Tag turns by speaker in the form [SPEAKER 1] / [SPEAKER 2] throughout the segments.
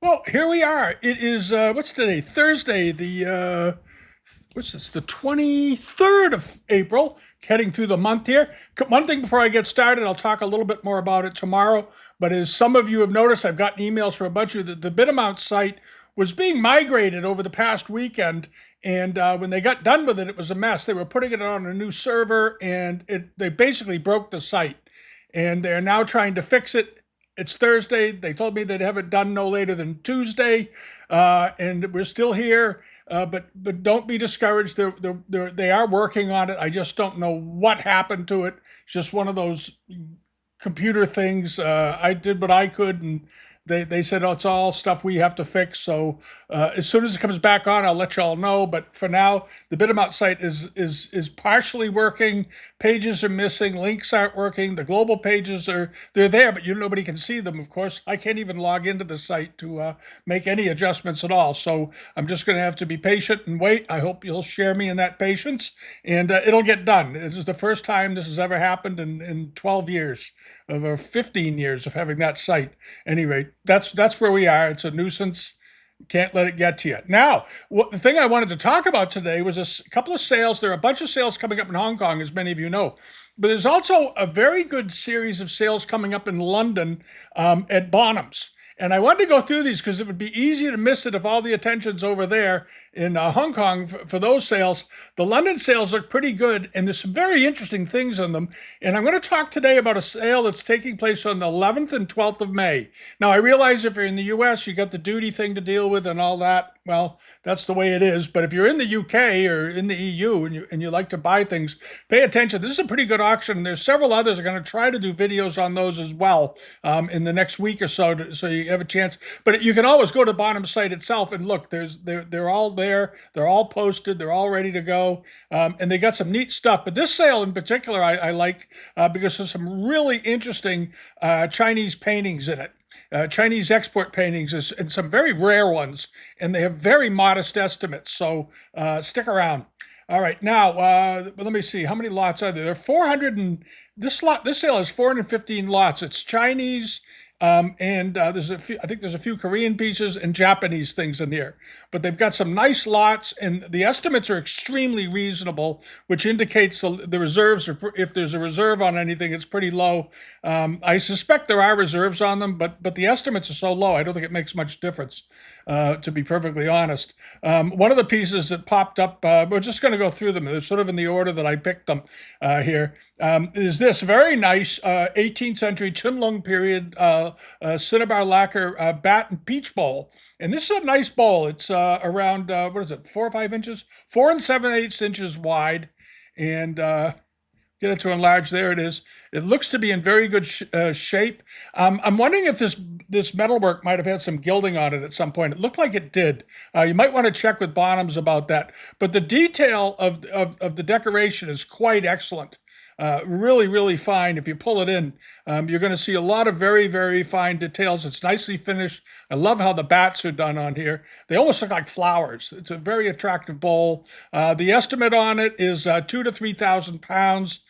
[SPEAKER 1] Well, here we are. It is what's today? Thursday. What's this? The 23rd of April. Heading through the month here. One thing before I get started, I'll talk a little bit more about it tomorrow. But as some of you have noticed, I've gotten emails from a bunch of you that the Bitamount site was being migrated over the past weekend, and when they got done with it, it was a mess. They were putting it on a new server, and they basically broke the site, and they're now trying to fix it. It's Thursday. They told me they'd have it done no later than Tuesday, and we're still here. But don't be discouraged. They are working on it. I just don't know what happened to it. It's just one of those computer things. I did what I could, and they said, oh, it's all stuff we have to fix. So as soon as it comes back on, I'll let you all know. But for now, the Bitamount site is partially working. Pages are missing. Links aren't working. The global pages they're there, but nobody can see them. Of course, I can't even log into the site to make any adjustments at all. So I'm just going to have to be patient and wait. I hope you'll share me in that patience, and it'll get done. This is the first time this has ever happened in 12 years. Over 15 years of having that site. Anyway, that's where we are. It's a nuisance. Can't let it get to you. Now, the thing I wanted to talk about today was a couple of sales. There are a bunch of sales coming up in Hong Kong, as many of you know. But there's also a very good series of sales coming up in London at Bonham's. And I wanted to go through these because it would be easy to miss it if all the attention's over there in Hong Kong for those sales. The London sales look pretty good, and there's some very interesting things in them. And I'm going to talk today about a sale that's taking place on the 11th and 12th of May. Now, I realize if you're in the US, you got the duty thing to deal with and all that. Well, that's the way it is. But if you're in the UK or in the EU and you like to buy things, pay attention. This is a pretty good auction, and there's several others. I'm going to try to do videos on those as well in the next week or so, so you have a chance. But you can always go to Bonham's site itself and look. They're all there. They're all posted. They're all ready to go, and they got some neat stuff. But this sale in particular, I like because there's some really interesting Chinese paintings in it. Chinese export paintings and some very rare ones, and they have very modest estimates. So stick around. All right, now let me see how many lots are there. There are 400 and this sale has 415 lots. It's Chinese. And there's a few. I think there's a few Korean pieces and Japanese things in here, but they've got some nice lots, and the estimates are extremely reasonable, which indicates the reserves are. If there's a reserve on anything, it's pretty low. I suspect there are reserves on them, but the estimates are so low, I don't think it makes much difference. To be perfectly honest, one of the pieces that popped up, we're just going to go through them. They're sort of in the order that I picked them here. Is this very nice 18th century Chilong period Cinnabar lacquer bat and peach bowl. And this is a nice bowl. It's around, what is it, 4 or 5 inches? 4 7/8 inches wide. And get it to enlarge. There it is. It looks to be in very good shape. I'm wondering if this metalwork might have had some gilding on it at some point. It looked like it did. You might want to check with Bonhams about that. But the detail of the decoration is quite excellent. Really, really fine. If you pull it in, you're going to see a lot of very, very fine details. It's nicely finished. I love how the bats are done on here. They almost look like flowers. It's a very attractive bowl. The estimate on it is £2,000 to £3,000.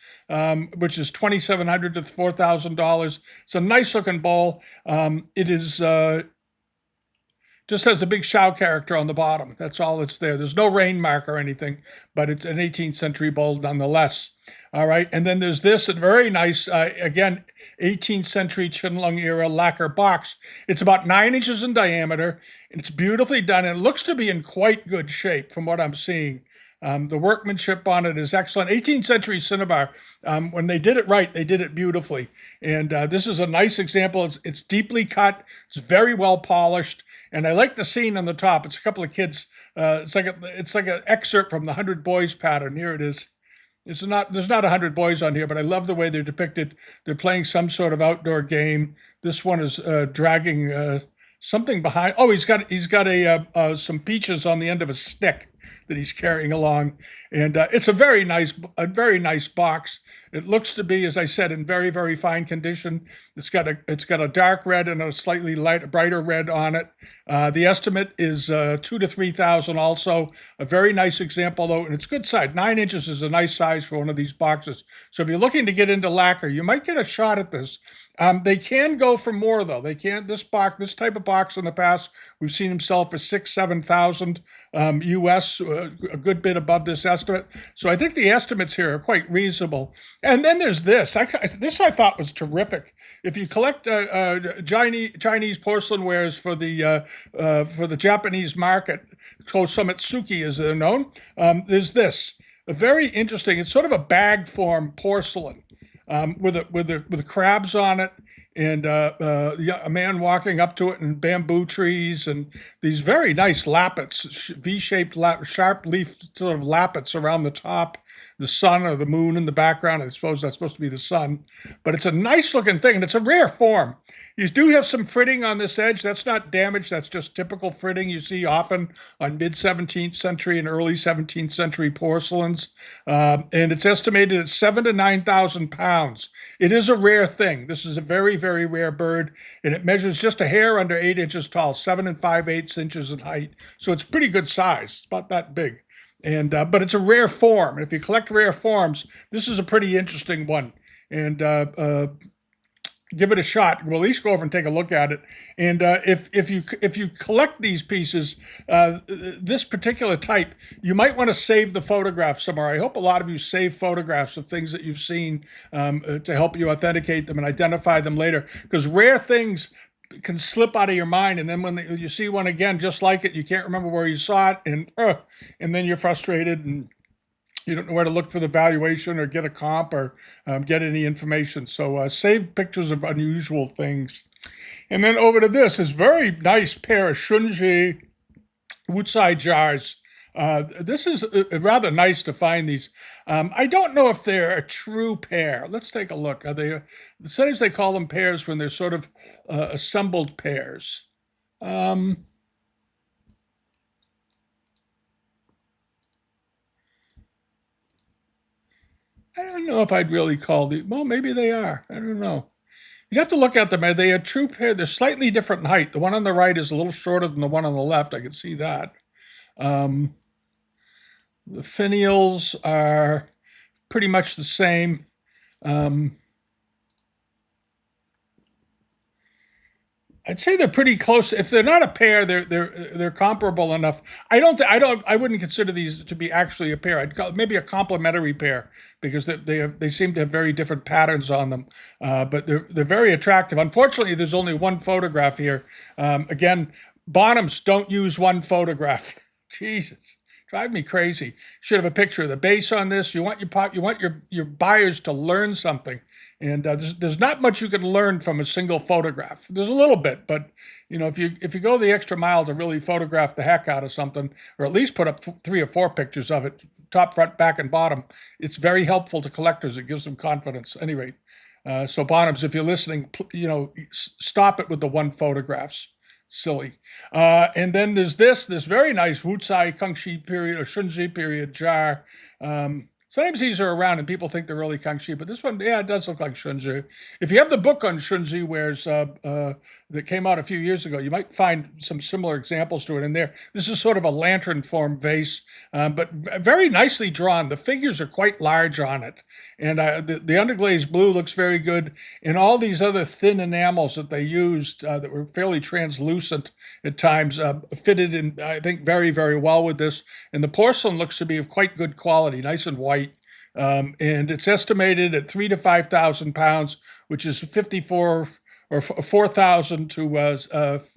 [SPEAKER 1] Which is $2,700 to $4,000. It's a nice looking bowl. It is just has a big Shao character on the bottom. That's all it's there. There's no rain mark or anything, but it's an 18th century bowl nonetheless. All right, and then there's this, a very nice, again, 18th century Chilong era lacquer box. It's about 9 inches in diameter, and it's beautifully done, and it looks to be in quite good shape from what I'm seeing. The workmanship on it is excellent. 18th century Cinnabar. When they did it right, they did it beautifully. And this is a nice example. It's deeply cut. It's very well polished. And I like the scene on the top. It's a couple of kids. It's like an excerpt from the 100 Boys pattern. Here it is. There's not 100 boys on here, but I love the way they're depicted. They're playing some sort of outdoor game. This one is dragging something behind. Oh, he's got some peaches on the end of a stick. that he's carrying along. And it's a very nice box. It looks to be, as I said, in very, very fine condition. It's got a dark red and a slightly brighter red on it. The estimate is 2,000 to 3,000. Also, a very nice example though, and it's good size. 9 inches is a nice size for one of these boxes. So if you're looking to get into lacquer, you might get a shot at this. They can go for more though. They can this type of box in the past, we've seen them sell for 6,000 to 7,000 US, a good bit above this estimate. So I think the estimates here are quite reasonable. And then there's this. This I thought was terrific. If you collect Chinese porcelain wares for the Japanese market, Ko-sometsuke as they're known, there's this. A very interesting. It's sort of a bag form porcelain. With crabs on it, and a man walking up to it, and bamboo trees, and these very nice lappets, V-shaped, sharp leaf sort of lappets around the top. The sun or the moon in the background. I suppose that's supposed to be the sun, but it's a nice looking thing, and it's a rare form. You do have some fritting on this edge. That's not damage. That's just typical fritting you see often on mid-17th century and early 17th century porcelains. And it's estimated at 7,000 to 9,000 pounds. It is a rare thing. This is a very, very rare bird, and it measures just a hair under 8 inches tall, 7 5/8 inches in height. So it's pretty good size. It's about that big. And but it's a rare form. And if you collect rare forms, this is a pretty interesting one. And give it a shot. We'll at least go over and take a look at it. And if you collect these pieces, this particular type, you might want to save the photograph somewhere. I hope a lot of you save photographs of things that you've seen to help you authenticate them and identify them later. Because rare things can slip out of your mind, and then when you see one again just like it, you can't remember where you saw it, and then you're frustrated and you don't know where to look for the valuation or get a comp or get any information. So save pictures of unusual things. And then over to this very nice pair of Shunji Wucai jars. This is rather nice to find these. I don't know if they're a true pair. Let's take a look. Are they? Sometimes they call them pairs when they're sort of assembled pairs. I don't know if I'd really call the. Well, maybe they are. I don't know. You'd have to look at them. Are they a true pair? They're slightly different in height. The one on the right is a little shorter than the one on the left. I can see that. The finials are pretty much the same. I'd say they're pretty close. If they're not a pair, they're comparable enough. I wouldn't consider these to be actually a pair. I'd call it maybe a complementary pair because they seem to have very different patterns on them. But they're very attractive. Unfortunately, there's only one photograph here. Again, Bonhams don't use one photograph. Jesus, drive me crazy. Should have a picture of the base on this. You want your buyers to learn something, and there's not much you can learn from a single photograph. There's a little bit, but if you go the extra mile to really photograph the heck out of something, or at least put up 3 or 4 pictures of it, top, front, back, and bottom, it's very helpful to collectors. It gives them confidence. At any rate, so Bonhams, if you're listening, stop it with the one photographs. Silly. And then there's this very nice Wucai Kangxi period or Shunji period jar. Sometimes these are around and people think they're really Kangxi, but this one, yeah, it does look like Shunji. If you have the book on Shunji wares that came out a few years ago, you might find some similar examples to it in there. This is sort of a lantern form vase, but very nicely drawn. The figures are quite large on it. And the underglazed blue looks very good. And all these other thin enamels that they used that were fairly translucent at times fitted in, I think, very, very well with this. And the porcelain looks to be of quite good quality, nice and white. And it's estimated at 3,000 to 5,000 pounds, which is 54 or 4,000 to what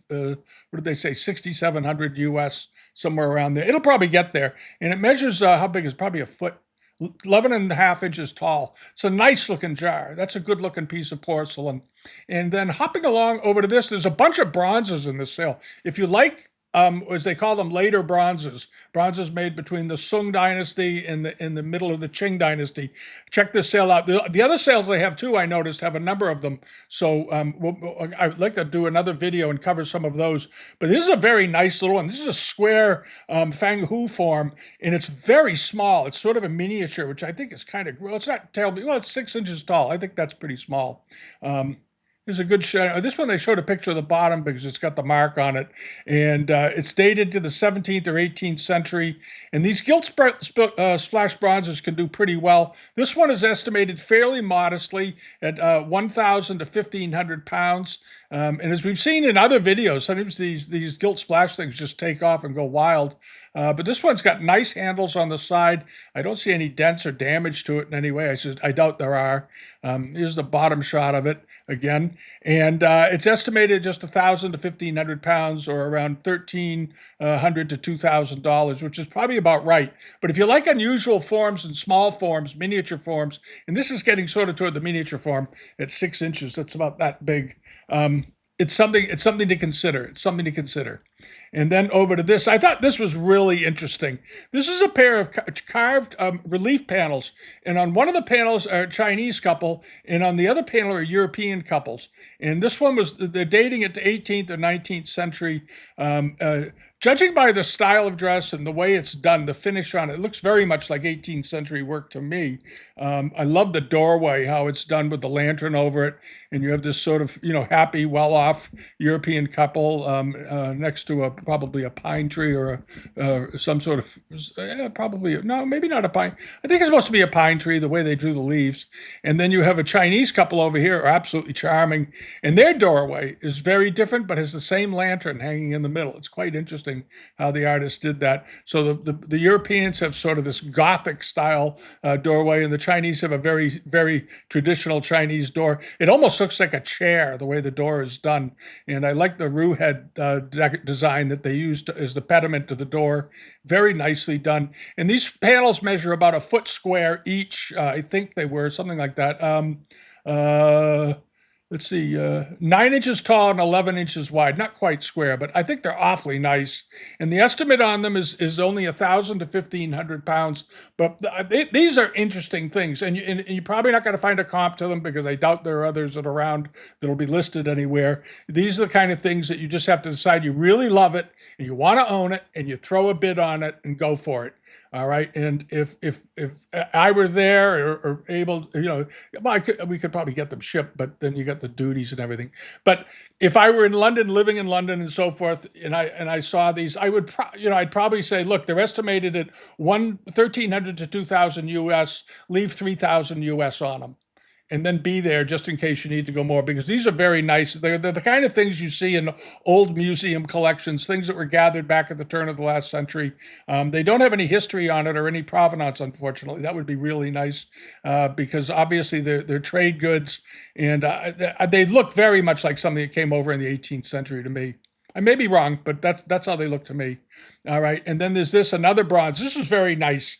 [SPEAKER 1] did they say, 6,700 US, somewhere around there. It'll probably get there, and it measures how big is probably a foot, 11.5 inches tall. It's a nice looking jar. That's a good looking piece of porcelain. And then hopping along over to this, there's a bunch of bronzes in this sale. If you like as they call them, later bronzes made between the Sung Dynasty and the middle of the Qing Dynasty. Check this sale out. The other sales they have too, I noticed, have a number of them. So I'd like to do another video and cover some of those. But this is a very nice little one. This is a square Fang Hu form, and it's very small. It's sort of a miniature, which I think is kind of, well, it's not terribly, well, it's 6 inches tall. I think that's pretty small. There's a good shot. This one they showed a picture of the bottom because it's got the mark on it, and it's dated to the 17th or 18th century. And these gilt-splashed bronzes can do pretty well. This one is estimated fairly modestly at 1,000 to 1,500 pounds. And as we've seen in other videos, sometimes these gilt splash things just take off and go wild. But this one's got nice handles on the side. I don't see any dents or damage to it in any way. I doubt there are. Here's the bottom shot of it again. And it's estimated just 1,000 to 1,500 pounds, or around $1,300 to $2,000, which is probably about right. But if you like unusual forms and small forms, miniature forms, and this is getting sort of toward the miniature form at 6 inches, that's about that big. It's something to consider. It's something to consider. And then over to this. I thought this was really interesting. This is a pair of carved relief panels. And on one of the panels are a Chinese couple, and on the other panel are European couples. And this one they're dating it to 18th or 19th century. Judging by the style of dress and the way it's done, the finish on it, looks very much like 18th century work to me. I love the doorway, how it's done with the lantern over it. And you have this sort of, happy, well-off European couple next to probably a pine tree or some sort of, no, maybe not a pine. I think it's supposed to be a pine tree, the way they drew the leaves. And then you have a Chinese couple over here, are absolutely charming. And their doorway is very different, but has the same lantern hanging in the middle. It's quite interesting how the artist did that. So the Europeans have sort of this Gothic style doorway, and the Chinese have a very, very traditional Chinese door. It almost looks like a chair, the way the door is done. And I like the roux head design that they used as the pediment to the door. Very nicely done. And these panels measure about a foot square each. I think they were something like that. Let's see, 9 inches tall and 11 inches wide. Not quite square, but I think they're awfully nice. And the estimate on them is only 1,000 to 1,500 pounds. But these are interesting things. And you're probably not going to find a comp to them, because I doubt there are others that are around that'll be listed anywhere. These are the kind of things that you just have to decide you really love it, and you want to own it, and you throw a bid on it and go for it. All right, and if I were there or able, we could probably get them shipped, but then you got the duties and everything. But if I were in London, living in London and so forth, and I saw these, I'd probably say, look, they're estimated at $1,300 to $2,000 US. Leave $3,000 US on them. And then be there just in case you need to go more, because these are very nice. They're the kind of things you see in old museum collections, things that were gathered back at the turn of the last century. They don't have any history on it or any provenance, unfortunately. That would be really nice, because obviously they're trade goods, and they look very much like something that came over in the 18th century to me. I may be wrong, but that's how they look to me. All right, and then there's another bronze. This is very nice.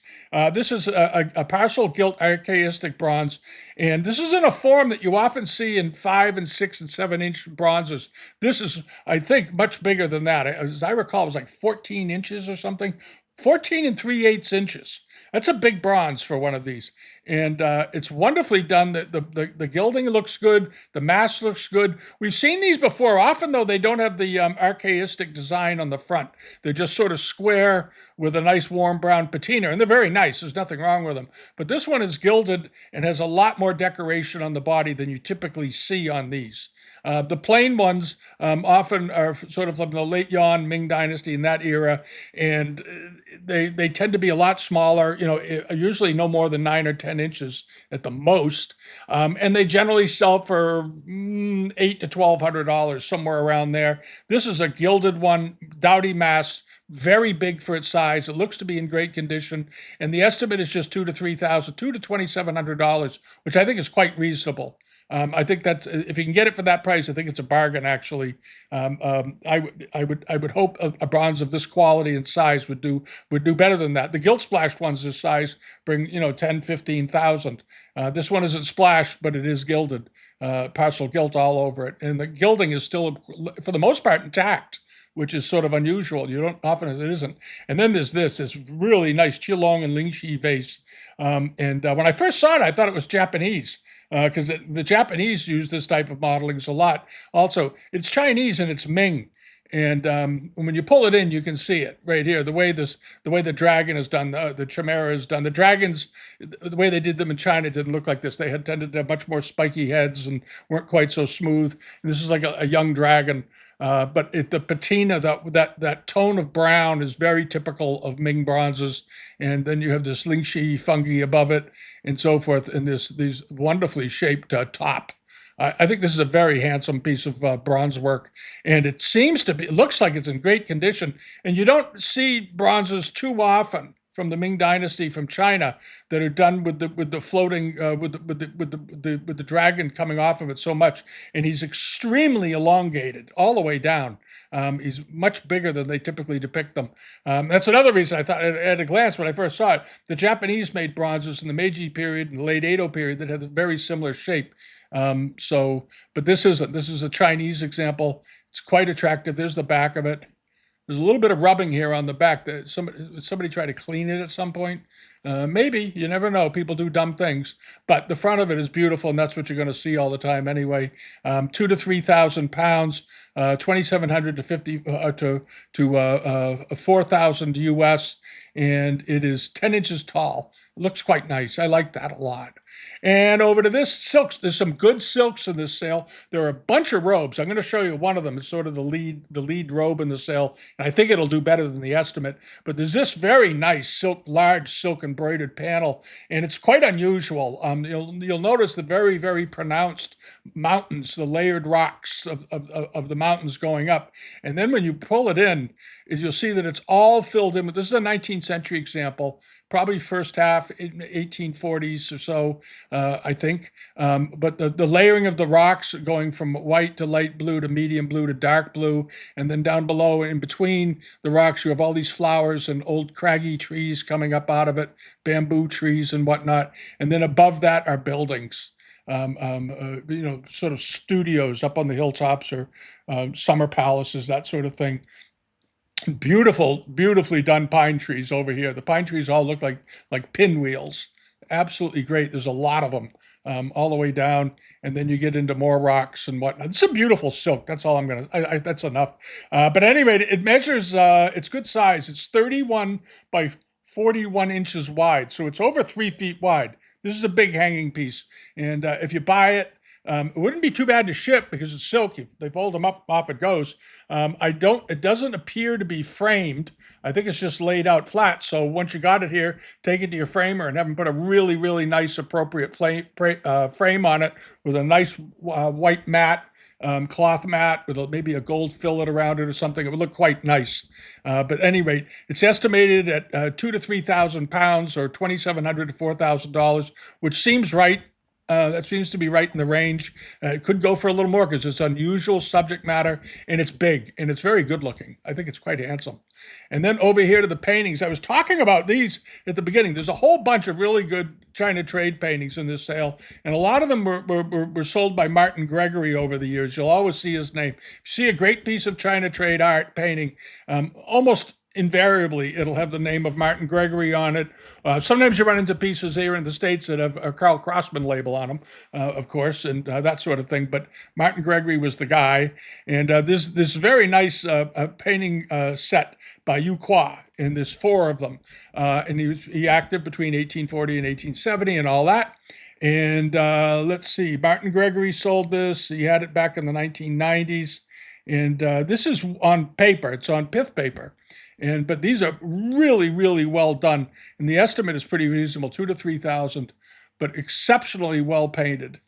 [SPEAKER 1] This is a partial gilt archaistic bronze, and this is in a form that you often see in 5 and 6 and 7 inch bronzes. This is, I think, much bigger than that. As I recall, it was like 14 inches or something. 14 3/8 inches. That's a big bronze for one of these. And it's wonderfully done. The gilding looks good. The mask looks good. We've seen these before. Often, though, they don't have the archaistic design on the front. They're just sort of square with a nice warm brown patina. And they're very nice. There's nothing wrong with them. But this one is gilded and has a lot more decoration on the body than you typically see on these. The plain ones often are sort of from the late Yuan Ming Dynasty in that era, and they tend to be a lot smaller, usually no more than 9 or 10 inches at the most, and they generally sell for $800 to $1,200, somewhere around there. This is a gilded one, dowdy mass, very big for its size. It looks to be in great condition, and the estimate is just $2,000 to $3,000, $2,000 to $2,700, which I think is quite reasonable. I think that's, if you can get it for that price, I think it's a bargain. Actually, I would hope a bronze of this quality and size would do better than that. The gilt-splashed ones this size bring 10, 15,000. This one isn't splashed, but it is gilded, partial gilt all over it, and the gilding is still, for the most part, intact. which is sort of unusual. You don't often, it isn't. And then there's this really nice Chilong and Lingxi vase. And when I first saw it, I thought it was Japanese because the Japanese use this type of modelings a lot. Also, it's Chinese and it's Ming. And when you pull it in, you can see it right here. The way the dragon is done, the chimera is done. The dragons, the way they did them in China, didn't look like this. They had tended to have much more spiky heads and weren't quite so smooth. And this is like a young dragon. But the patina, that tone of brown is very typical of Ming bronzes. And then you have this Lingxi fungi above it and so forth, and these wonderfully shaped top. I think this is a very handsome piece of bronze work, and it looks like it's in great condition. And you don't see bronzes too often from the Ming Dynasty from China that are done with the floating with the dragon coming off of it so much. And he's extremely elongated all the way down. He's much bigger than they typically depict them. That's another reason I thought at a glance when I first saw it, the Japanese made bronzes in the Meiji period and the late Edo period that had a very similar shape. But this isn't. This is a Chinese example. It's quite attractive. There's the back of it. There's a little bit of rubbing here on the back. Somebody tried to clean it at some point. Maybe, you never know. People do dumb things. But the front of it is beautiful, and that's what you're going to see all the time anyway. 2,000 to 3,000 pounds, 2,700 to 4,000 US, and it is 10 inches tall. It looks quite nice. I like that a lot. And over to this silks. There's some good silks in this sale. There are a bunch of robes. I'm going to show you one of them. It's sort of the lead robe in the sale, and I think it'll do better than the estimate. But there's this very nice large silk embroidered panel, and it's quite unusual. You'll notice the very, very pronounced mountains, the layered rocks of the mountains going up. And then when you pull it in, you'll see that it's all filled in with, this is a 19th century example, probably first half, 1840s or so, I think. But the layering of the rocks going from white to light blue to medium blue to dark blue, and then down below in between the rocks, you have all these flowers and old craggy trees coming up out of it, bamboo trees and whatnot. And then above that are buildings. Sort of studios up on the hilltops or summer palaces, that sort of thing. Beautifully done pine trees over here. The pine trees all look like pinwheels. Absolutely great. There's a lot of them all the way down, and then you get into more rocks and whatnot. It's a beautiful silk. That's all I'm gonna. That's enough. But anyway, it measures. It's good size. It's 31 by 41 inches wide, so it's over 3 feet wide. This is a big hanging piece, and if you buy it, it wouldn't be too bad to ship because it's silk. They fold them up, off it goes. It doesn't appear to be framed. I think it's just laid out flat. So once you got it here, take it to your framer and have them put a really, really nice, appropriate frame on it with a nice white mat, cloth mat with maybe a gold fillet around it or something. It would look quite nice. But at any rate, it's estimated at 2,000 to 3,000 pounds or $2,700 to $4,000, which seems right. That seems to be right in the range. It could go for a little more because it's unusual subject matter, and it's big, and it's very good looking. I think it's quite handsome. And then over here to the paintings. I was talking about these at the beginning. There's a whole bunch of really good China trade paintings in this sale, and a lot of them were sold by Martin Gregory over the years. You'll always see his name. If you see a great piece of China trade art painting, almost invariably it'll have the name of Martin Gregory on it. Sometimes you run into pieces here in the States that have a Carl Crossman label on them, of course, and that sort of thing. But Martin Gregory was the guy. And this very nice painting set by Wucai, and there's 4 of them. And he acted between 1840 and 1870 and all that. And let's see, Martin Gregory sold this. He had it back in the 1990s. And this is on paper. It's on pith paper. But these are really, really well done. And the estimate is pretty reasonable, 2,000 to 3,000, but exceptionally well painted,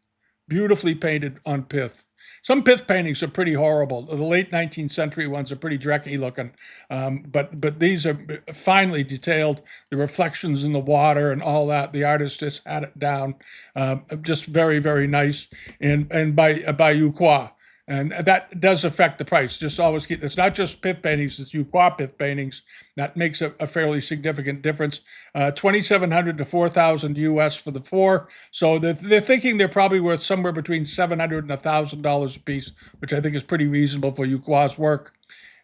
[SPEAKER 1] beautifully painted on pith. Some pith paintings are pretty horrible. The late 19th century ones are pretty drecky looking, but these are finely detailed. The reflections in the water and all that, the artist just had it down. Just very, very nice. And by Wucai. And that does affect the price. Just always keep, it's not just pith paintings, it's Wucai pith paintings. That makes a fairly significant difference. 2,700 to 4,000 US for the 4. So they're thinking they're probably worth somewhere between $700 and $1,000 a piece, which I think is pretty reasonable for Wucai's work.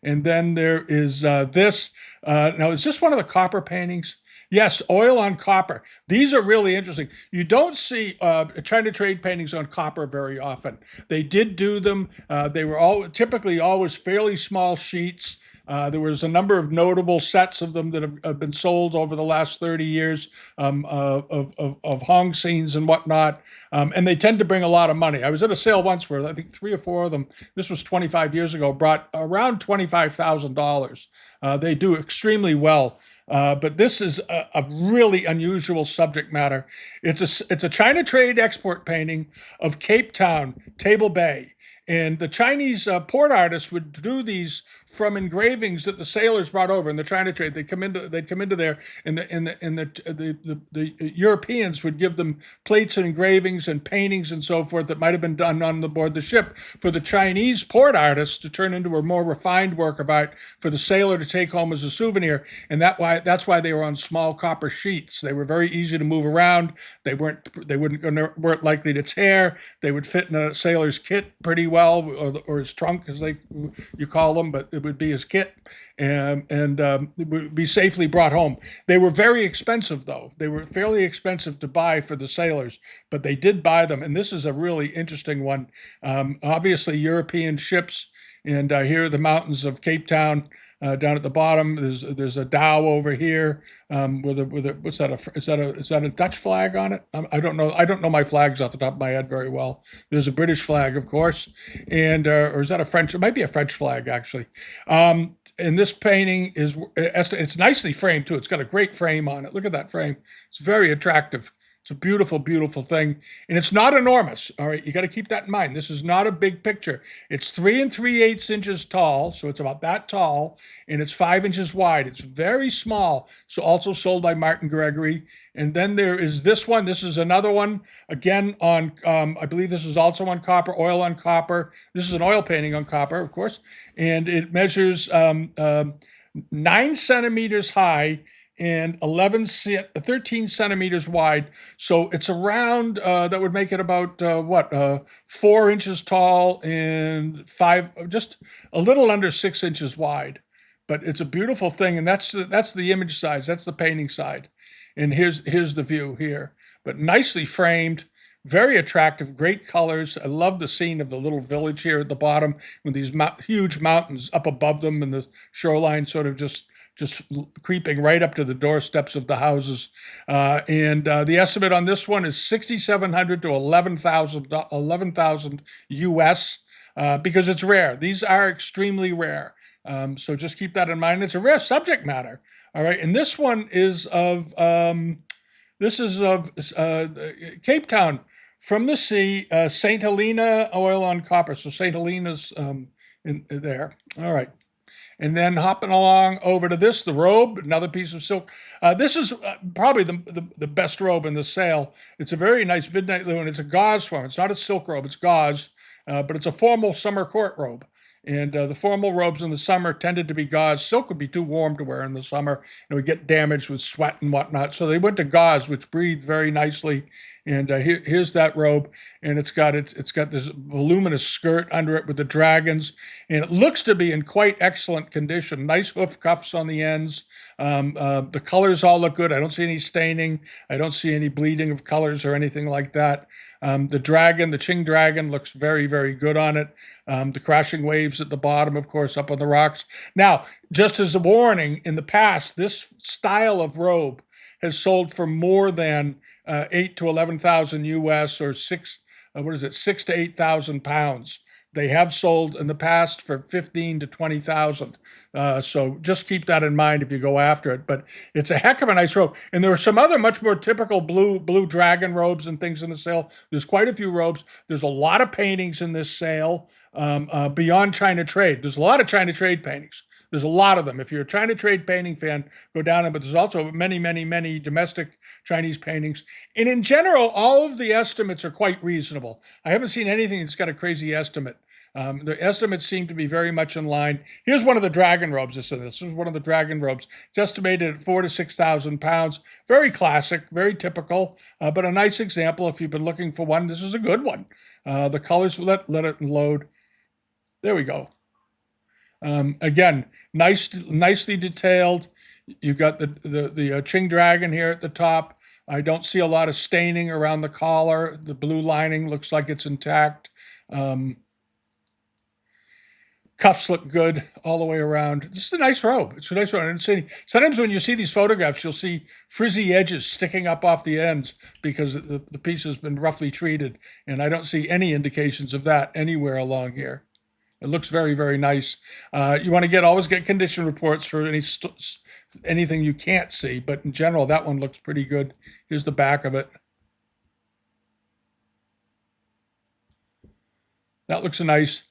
[SPEAKER 1] And then there is this. Now, is this one of the copper paintings? Yes, oil on copper. These are really interesting. You don't see China trade paintings on copper very often. They did do them. They were all typically always fairly small sheets. There was a number of notable sets of them that have been sold over the last 30 years of Hong scenes and whatnot. And they tend to bring a lot of money. I was at a sale once where I think 3 or 4 of them, this was 25 years ago, brought around $25,000. They do extremely well. But this is a really unusual subject matter. It's a China trade export painting of Cape Town, Table Bay. And the Chinese port artists would do these from engravings that the sailors brought over in the China trade. They'd come into there, and the Europeans would give them plates and engravings and paintings and so forth that might have been done on the board the ship for the Chinese port artists to turn into a more refined work of art for the sailor to take home as a souvenir. And that's why they were on small copper sheets. They were very easy to move around. They weren't likely to tear. They would fit in a sailor's kit pretty well, or his trunk, as you call them, but it would be his kit, and it would be safely brought home. They were very expensive, though. They were fairly expensive to buy for the sailors, but they did buy them, and this is a really interesting one. Obviously, European ships, and here are the mountains of Cape Town. Down at the bottom, there's a dhow over here what's that? Is that a Dutch flag on it? I don't know. I don't know my flags off the top of my head very well. There's a British flag, of course, and or is that a French? It might be a French flag actually. And this painting it's nicely framed too. It's got a great frame on it. Look at that frame. It's very attractive. It's a beautiful, beautiful thing. And it's not enormous. All right. You got to keep that in mind. This is not a big picture. It's 3 3/8 inches tall. So it's about that tall. And it's 5 inches wide. It's very small. So also sold by Martin Gregory. And then there is this one. This is another one. Again, on, I believe this is also on copper, oil on copper. This is an oil painting on copper, of course. And it measures 9 centimeters high and 13 centimeters wide. So it's around, that would make it about, 4 inches tall and just a little under 6 inches wide. But it's a beautiful thing, and that's the image size, that's the painting side. And here's the view here. But nicely framed, very attractive, great colors. I love the scene of the little village here at the bottom with these huge mountains up above them and the shoreline sort of just creeping right up to the doorsteps of the houses. And the estimate on this one is $6,700 to $11,000 US, because it's rare. These are extremely rare. So just keep that in mind. It's a rare subject matter. All right. And this one is of Cape Town, from the sea, St. Helena oil on copper. So St. Helena's in there. All right. And then hopping along over to this, the robe, another piece of silk. This is probably the best robe in the sale. It's a very nice midnight blue, and it's a gauze form. It's not a silk robe, it's gauze, but it's a formal summer court robe. And the formal robes in the summer tended to be gauze. Silk would be too warm to wear in the summer. It would get damaged with sweat and whatnot. So they went to gauze, which breathed very nicely. And here's that robe, and it's got this voluminous skirt under it with the dragons, and it looks to be in quite excellent condition. Nice hoof cuffs on the ends. The colors all look good. I don't see any staining. I don't see any bleeding of colors or anything like that. The Qing dragon looks very, very good on it. The crashing waves at the bottom, of course, up on the rocks. Now, just as a warning, in the past, this style of robe has sold for more than 8 to 11,000 US, or 6 to 8,000 pounds. They have sold in the past for 15 to 20,000. So just keep that in mind if you go after it. But it's a heck of a nice robe. And there are some other much more typical blue dragon robes and things in the sale. There's quite a few robes. There's a lot of paintings in this sale beyond China trade. There's a lot of China trade paintings. There's a lot of them. If you're a China trade painting fan, go down there. But there's also many, many, many domestic Chinese paintings. And in general, all of the estimates are quite reasonable. I haven't seen anything that's got a crazy estimate. The estimates seem to be very much in line. Here's one of the dragon robes. This is one of the dragon robes. It's estimated at 4,000 to 6,000 pounds. Very classic, very typical, but a nice example. If you've been looking for one, this is a good one. The colors, let it load. There we go. Again, nicely detailed. You've got the Qing dragon here at the top. I don't see a lot of staining around the collar. The blue lining looks like it's intact. Um, Cuffs look good all the way around. This is a nice robe. It's a nice robe. And sometimes when you see these photographs, you'll see frizzy edges sticking up off the ends because the piece has been roughly treated. And I don't see any indications of that anywhere along here. It looks very, very nice. You want to always get condition reports for anything you can't see, but in general, that one looks pretty good. Here's the back of it. That looks nice.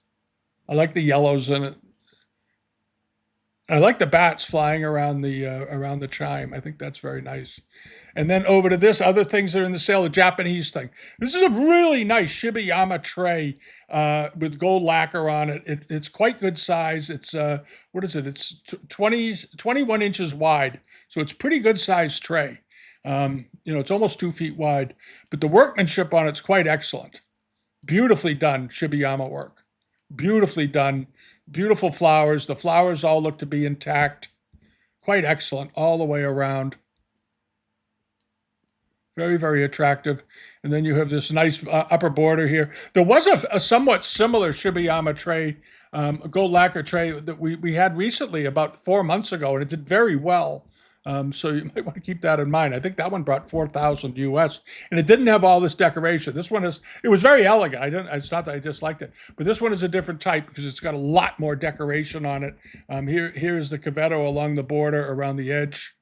[SPEAKER 1] I like the yellows in it. I like the bats flying around the chime. I think that's very nice. And then over to this, other things that are in the sale, the Japanese thing. This is a really nice Shibayama tray with gold lacquer on it. It's quite good size. It's, what is it? It's 21 inches wide. So it's pretty good size tray. It's almost 2 feet wide, but the workmanship on it's quite excellent. Beautifully done Shibayama work. Beautifully done. Beautiful flowers. The flowers all look to be intact. Quite excellent all the way around. Very, very attractive. And then you have this nice upper border here. There was a somewhat similar Shibayama tray, a gold lacquer tray that we had recently about 4 months ago, and it did very well. So you might want to keep that in mind. I think that one brought 4,000 US, and it didn't have all this decoration. This one it was very elegant. It's not that I disliked it, but this one is a different type because it's got a lot more decoration on it. Here is the cavetto along the border around the edge.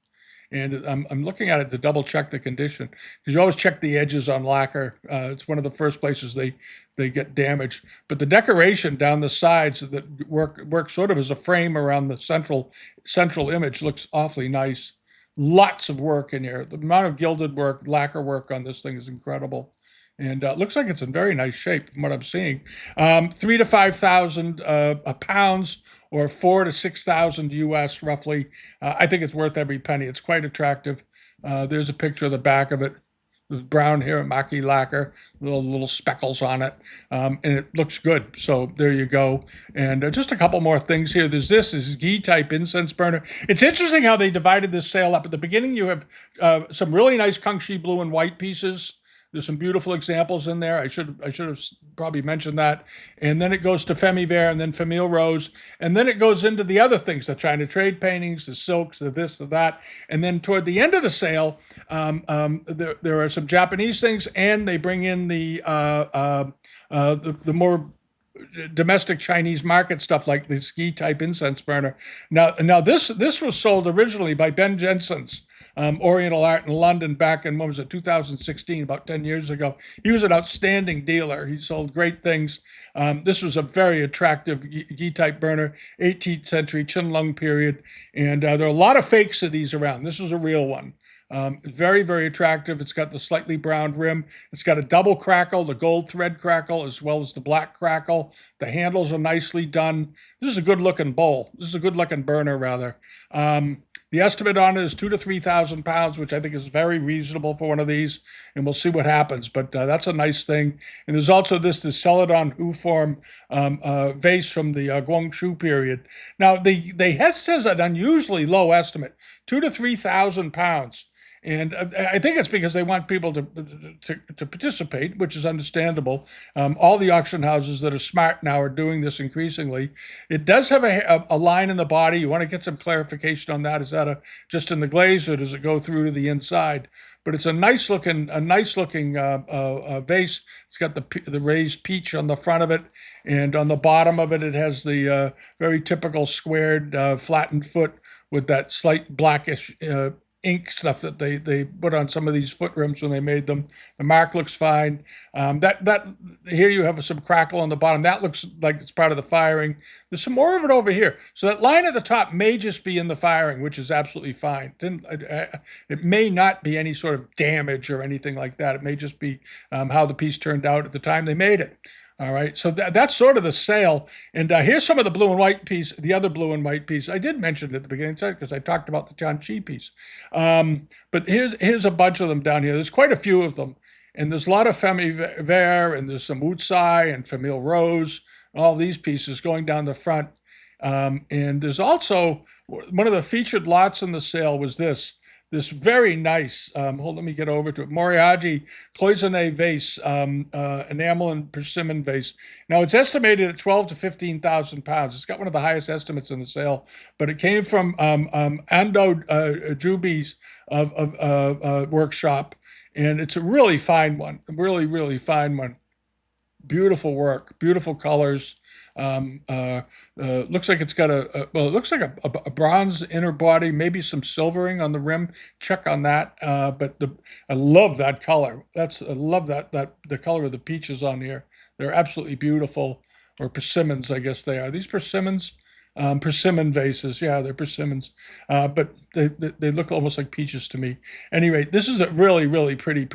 [SPEAKER 1] And I'm looking at it to double check the condition because you always check the edges on lacquer. It's one of the first places they get damaged. But the decoration down the sides that work sort of as a frame around the central image looks awfully nice. Lots of work in here. The amount of gilded work, lacquer work on this thing is incredible. And it looks like it's in very nice shape from what I'm seeing. 3,000 to 5,000 pounds or 4,000 to 6,000 US roughly. I think it's worth every penny. It's quite attractive. There's a picture of the back of it. With brown Hiramaki lacquer, little speckles on it, and it looks good. So there you go. And just a couple more things here. This is ghee type incense burner. It's interesting how they divided this sale up. At the beginning, you have some really nice Kangxi blue and white pieces. There's some beautiful examples in there. I should have probably mentioned that. And then it goes to Famile and then Famile Rose. And then it goes into the other things, the China trade paintings, the silks, the this, the that. And then toward the end of the sale, there are some Japanese things, and they bring in the more domestic Chinese market stuff like the ski type incense burner. Now this was sold originally by Ben Jensen's Oriental Art in London back in, 2016, about 10 years ago. He was an outstanding dealer. He sold great things. This was a very attractive ghee-type burner, 18th century Chilong period. And there are a lot of fakes of these around. This was a real one. Very, very attractive. It's got the slightly browned rim. It's got a double crackle, the gold thread crackle, as well as the black crackle. The handles are nicely done. This is a good-looking bowl. This is a good-looking burner, rather. The estimate on it is 2,000 to 3,000 pounds, which I think is very reasonable for one of these, and we'll see what happens. But that's a nice thing. And there's also this Celadon Hu form vase from the Guangxu period. Now, they says an unusually low estimate, 2,000 to 3,000 pounds. And I think it's because they want people to participate, which is understandable. All the auction houses that are smart now are doing this increasingly. It does have a line in the body. You want to get some clarification on that. Is that just in the glaze, or does it go through to the inside? But it's a nice looking vase. It's got the raised peach on the front of it, and on the bottom of it, it has the very typical squared flattened foot with that slight blackish ink stuff that they put on some of these foot rims when they made them. The mark looks fine. That here you have some crackle on the bottom. That looks like it's part of the firing. There's some more of it over here. So that line at the top may just be in the firing, which is absolutely fine. It may not be any sort of damage or anything like that. It may just be how the piece turned out at the time they made it. All right, so that's sort of the sale. And here's some of the blue and white piece, the other blue and white piece. I did mention it at the beginning because I talked about the Tianchi piece. But here's a bunch of them down here. There's quite a few of them. And there's a lot of Famille and there's some Wucai and Famile Rose, all these pieces going down the front. And there's also one of the featured lots in the sale was this very nice, let me get over to it, Moriarty Cloisonné vase, enamel and persimmon vase. Now it's estimated at 12 to 15,000 pounds. It's got one of the highest estimates in the sale, but it came from Ando Juby's workshop, and it's a really fine one, really, really fine one. Beautiful work, beautiful colors. Looks like it's got it looks like a bronze inner body, maybe some silvering on the rim. Check on that. But I love that color. I love that the color of the peaches on here. They're absolutely beautiful. Or persimmons, I guess they are. These persimmons, persimmon vases. Yeah, they're persimmons. But they look almost like peaches to me. Anyway, this is a really, really pretty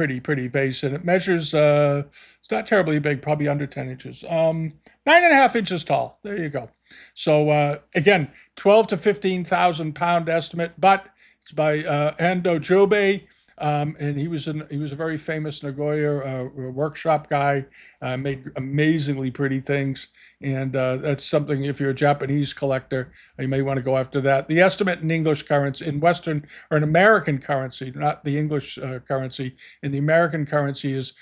[SPEAKER 1] vase, and it measures. It's not terribly big, probably under 10 inches. 9.5 inches tall. There you go. So again, 12 to 15,000 pound estimate, but it's by Ando Jobe. And he was a very famous Nagoya workshop guy, made amazingly pretty things. And that's something, if you're a Japanese collector, you may want to go after that. The estimate in English currency, in Western or in American currency, not the English currency, in the American currency is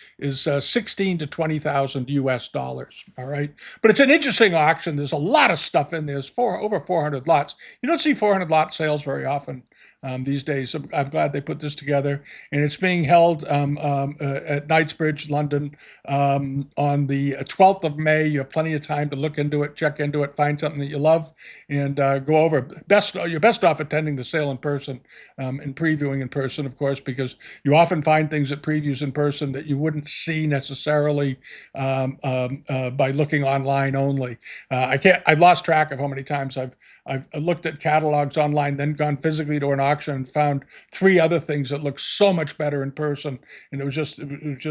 [SPEAKER 1] 16 to 20,000 US dollars. All right, but it's an interesting auction. There's a lot of stuff in there. There's over 400 lots. You don't see 400 lot sales very often these days. So I'm glad they put this together, and it's being held at Knightsbridge, London, on the 12th of May. You have plenty of time to look into it, check into it, find something that you love, and go over. You're best off attending the sale in person and previewing in person, of course, because you often find things at previews in person that you wouldn't see necessarily by looking online only. I've lost track of how many times I've looked at catalogs online, then gone physically to an auction and found 3 other things that look so much better in person, and it was just it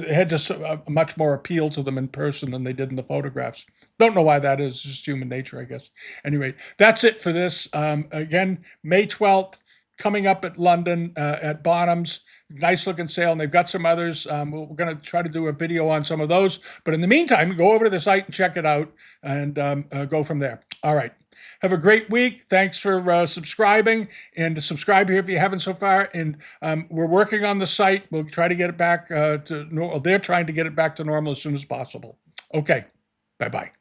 [SPEAKER 1] had just much more appeal to them in person than they did in the photographs. Don't know why that is. It's just human nature, I guess. Anyway, that's it for this. Again, May 12th, coming up at London at Bonham's. Nice looking sale, and they've got some others. We're going to try to do a video on some of those. But in the meantime, go over to the site and check it out, and go from there. All right. Have a great week. Thanks for subscribing, and subscribe here if you haven't so far. And we're working on the site. We'll try to get it back to normal. They're trying to get it back to normal as soon as possible. Okay. Bye-bye.